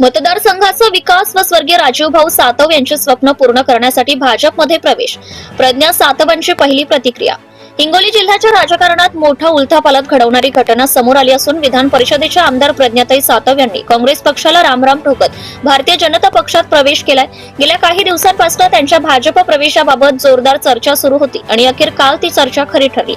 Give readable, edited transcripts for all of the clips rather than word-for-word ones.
मतदारसंघाचा विकास व स्वर्गीय राजीवभाऊ सातव यांचे स्वप्न पूर्ण करण्यासाठी भाजपमध्ये प्रवेश. प्रज्ञा सातवांची पहिली प्रतिक्रिया. हिंगोली जिल्ह्याच्या राजकारणात मोठा उलथापालथ घडवणारी घटना समोर आली असून विधान परिषदेच्या आमदार प्रज्ञाताई सातव यांनी काँग्रेस पक्षाला रामराम ठोकत भारतीय जनता पक्षात प्रवेश केलाय. गेल्या काही दिवसांपासून त्यांच्या भाजप प्रवेशाबाबत जोरदार चर्चा सुरू होती आणि अखेर काल ती चर्चा खरी ठरली.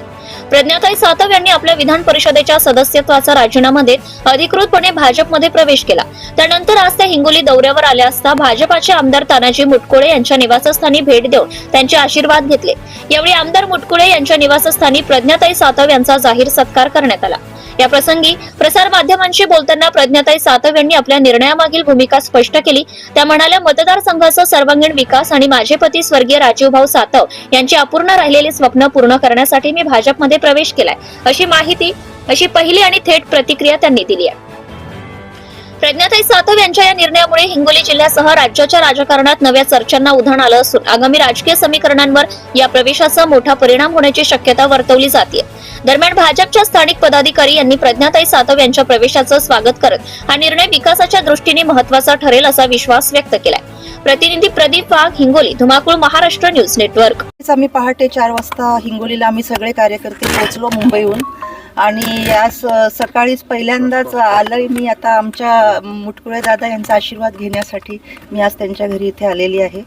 प्रज्ञाताई सातव यांनी आपल्या विधान परिषदेच्या सदस्यत्वाचा राजीनामा देत अधिकृतपणे भाजपमध्ये प्रवेश केला. त्यानंतर आज त्या हिंगोली दौऱ्यावर आल्या असता भाजपाचे आमदार तानाजी मुटकुळे यांच्या निवासस्थानी भेट देऊन त्यांचे आशीर्वाद घेतले. यावेळी आमदार मुटकुळे यांच्या निवासस्थानी प्रज्ञाताई सातव यांचा जाहीर सत्कार करण्यात आला. या प्रसंगी प्रसार माध्यमांशी बोलताना प्रज्ञाताई सातव यांनी आपल्या निर्णयामागील भूमिका स्पष्ट केली. त्या म्हणाल्या, मतदारसंघाचा सर्वांगीण विकास आणि माझे पती स्वर्गीय राजीवभाऊ सातव यांची अपूर्ण राहिलेली स्वप्न पूर्ण करण्यासाठी मी भाजपमध्ये प्रवेश केलाय, अशी पहिली आणि थेट प्रतिक्रिया त्यांनी दिली आहे. प्रज्ञाताई सातव यांच्या या निर्णयामुळे हिंगोली जिल्ह्यासह राज्याच्या राजकारणात नव्या चर्चांना उधाण आलं असून आगामी राजकीय समीकरणांवर या प्रवेशाचा मोठा परिणाम होण्याची शक्यता वर्तवली जाते. दरम्यान भाजपच्या स्थानिक पदाधिकारी यांनी प्रज्ञाताई सातव यांच्या प्रवेशाचं स्वागत करत हा निर्णय विकासाच्या दृष्टीने महत्त्वाचा ठरेल असा विश्वास व्यक्त केलाय. प्रतिनिधी प्रदीप वाघ, हिंगोली, धुमाकूळ, महाराष्ट्र न्यूज नेटवर्क. आम्ही पहाटे 4 वाजता हिंगोलीला आम्ही सगळे कार्यकर्ते पोहोचलो मुंबईहून आणि आज सकाळीच पहिल्यांदाच आलोय मी आता आमच्या मुटकुळे दादा यांचा आशीर्वाद घेण्यासाठी. मी आज त्यांच्या घरी इथे आलेली आहे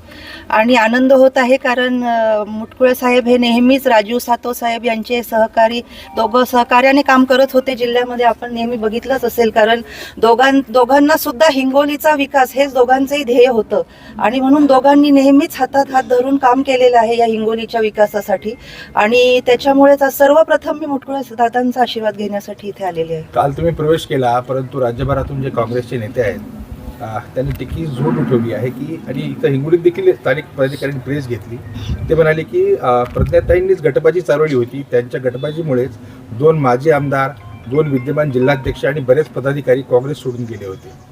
आणि आनंद होत आहे कारण मुटकुळे साहेब हे नेहमीच राजीव सातव साहेब यांचे सहकारी, दोघं सहकार्याने काम करत होते जिल्ह्यामध्ये. आपण नेहमी बघितलंच असेल कारण दोघांना सुद्धा हिंगोलीचा विकास हेच दोघांचंही ध्येय होतं आणि म्हणून दोघांनी नेहमीच हातात हात धरून काम केलेलं आहे या हिंगोलीच्या विकासासाठी आणि त्याच्यामुळेच सर्वप्रथम मी मुटकुळे दादांचा आशीर्वाद घेण्यासाठी इथे आलेले आहे. काल तुम्ही प्रवेश केला, परंतु राज्यभरातून जे काँग्रेसचे नेते आहेत त्यांनी टिकी झोड उठवली आहे की आणि इथं हिंगोलीत देखील स्थानिक पदाधिकाऱ्यांनी प्रेस घेतली. ते म्हणाले की प्रज्ञाताईंनीच गटबाजी चालवली होती, त्यांच्या गटबाजीमुळेच 2 माजी आमदार, 2 विद्यमान जिल्हाध्यक्ष आणि बरेच पदाधिकारी काँग्रेस सोडून गेले होते.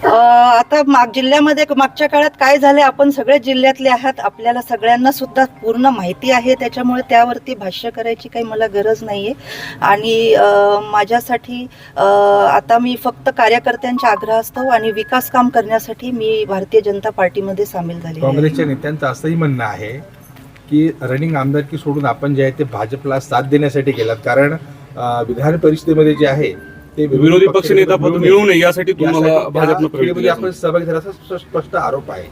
आता जिल्ह्यामध्ये मागच्या काळात काय झाले आपण सगळ्याच जिल्ह्यातले आहात, आपल्याला सगळ्यांना सुद्धा पूर्ण माहिती आहे, त्याच्यामुळे त्यावरती भाष्य करायची काही मला गरज नाहीये. आणि माझ्यासाठी आता मी फक्त कार्यकर्त्यांच्या आग्रहास्तव आणि विकास काम करण्यासाठी मी भारतीय जनता पार्टीमध्ये सामील झाले. काँग्रेसच्या नेत्यांचं असंही म्हणणं आहे की रनिंग आमदारकी सोडून आपण जे आहे ते भाजपला साथ देण्यासाठी गेलात, कारण विधान परिषदेमध्ये जे आहे ते विरोधी पक्षनेता पद मिळू नये यासाठी तुम्हाला भाजपमध्ये आपण सहभागी झाल्याचा स्पष्ट आरोप आहे.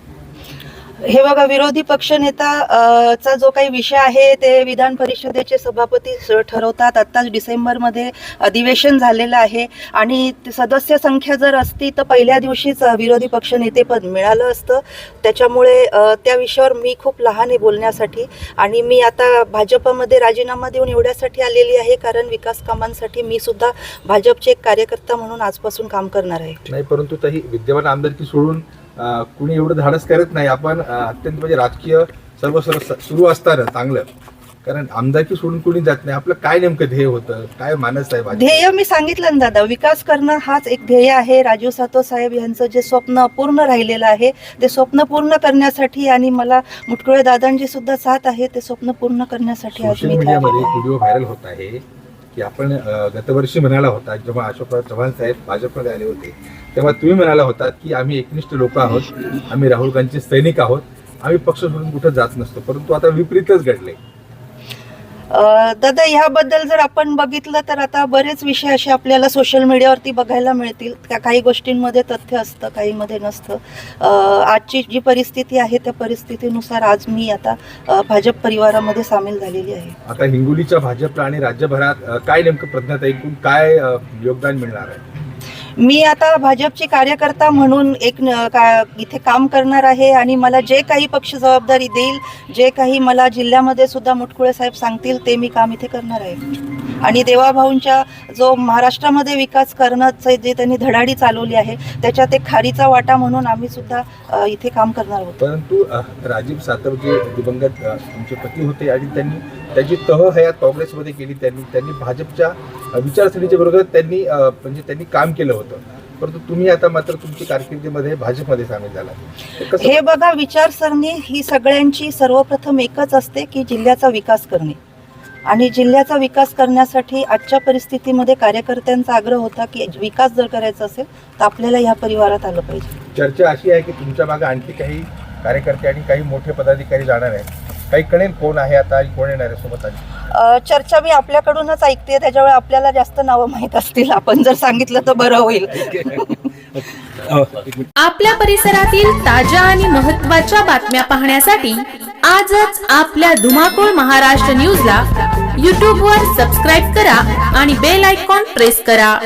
हे बघा, विरोधी पक्षनेता चा जो काही विषय आहे ते विधान परिषदेचे सभापती ठरवतात. आत्ताच डिसेंबरमध्ये अधिवेशन झालेलं आहे आणि सदस्य संख्या जर असती तर पहिल्या दिवशीच विरोधी पक्षनेतेपद मिळालं असतं. त्याच्यामुळे त्या विषयावर मी खूप लहान आहे बोलण्यासाठी आणि मी आता भाजपमध्ये राजीनामा देऊन एवढ्यासाठी आलेली आहे कारण विकास कामांसाठी मी सुद्धा भाजपचे एक कार्यकर्ता म्हणून आजपासून काम करणार आहे. नाही, परंतु तरी विद्यमान आमदारकी सोडून कुणी एवढं धाडस करत नाही. आपण अत्यंत म्हणजे राजकीय सर्व सुरू असताना चांगलं, कारण आमदारकी सोडून कुणी जात नाही. आपलं काय नेमकं ध्येय होतं, काय मानस आहे? ध्येय मी सांगितलं ना दादा, विकास करणं हाच एक ध्येय आहे. राजीव सातव साहेब यांचं जे स्वप्न पूर्ण राहिलेलं आहे ते स्वप्न पूर्ण करण्यासाठी आणि मला मुटकुळे दादांची सुद्धा साथ आहे ते स्वप्न पूर्ण करण्यासाठी. सोशल मीडियामध्ये व्हिडिओ व्हायरल होत आहे की आपण गतवर्षी म्हणाला होता जेव्हा अशोकराव चव्हाण साहेब भाजपमध्ये आले होते तेव्हा तुम्ही म्हणाला होता की आम्ही एकनिष्ठ लोक आहोत, आम्ही राहुल गांधीचे सैनिक आहोत, आम्ही पक्ष सोडून कुठं जात नसतो, परंतु आता विपरीतच घडले. दादा, ह्याबद्दल जर आपण बघितलं तर आता बरेच विषय असे आपल्याला सोशल मीडियावरती बघायला मिळतील. काही गोष्टींमध्ये तथ्य असतं, काहीमध्ये नसतं. आजची जी परिस्थिती आहे त्या परिस्थितीनुसार आज मी आता भाजप परिवारामध्ये सामील झालेली आहे. आता हिंगोलीच्या भाजपला आणि राज्यभरात काय नेमकं प्रज्ञाताईंकडून काय योगदान मिळणार आहे? मी आता भाजपची कार्यकर्ता म्हणून इथे काम करणार आहे आणि मला जे काही पक्ष जबाबदारी देईल, जे काही मला जिल्ह्यामध्ये सुद्धा मुटकुळे साहेब सांगतील ते मी काम इथे करणार आहे. आणि देवाभाऊंच्या जो महाराष्ट्रामध्ये विकास करण्याचं जे त्यांनी धडाडी चालवली आहे त्याच्यात एक खारीचा वाटा म्हणून आम्ही सुद्धा इथे काम करणार आहोत. परंतु राजीव सातव जे दिवंगत तुमचे पती होते आणि त्यांनी त्याची तह हयात काँग्रेसमध्ये केली, त्यांनी भाजपच्या विचारसरणीच्या विरोधात त्यांनी काम केलं होतं, परंतु तुम्ही आता मात्र तुमच्या कारकिर्दीमध्ये भाजपमध्ये सामील झाला. हे बघा, विचारसरणी ही सगळ्यांची सर्वप्रथम एकच असते की जिल्ह्याचा विकास करणे आणि जिल्ह्याचा विकास करण्यासाठी आजच्या परिस्थितीमध्ये कार्यकर्त्यांचा आग्रह होता की विकास जर करायचा असेल तर आपल्याला ह्या परिवारात आलं पाहिजे. चर्चा अशी आहे की तुमच्या मागे आणखी काही कार्यकर्ते आणि काही मोठे पदाधिकारी जाणार आहेत. काही कळेल कोण आहे आता आणि कोण येणार आहे सोबत आली? चर्चा मी आपल्याकडूनच ऐकते, त्याच्यामुळे आपल्याला जास्त नावं माहीत असतील. आपण जर सांगितलं तर बरं होईल. आपल्या परिसरातील ताज्या आणि महत्त्वाच्या बातम्या पाहण्यासाठी आजच आपल्या धुमाकूळ महाराष्ट्र न्यूजला YouTube वर सबस्क्राईब करा आणि बेल आयकॉन प्रेस करा.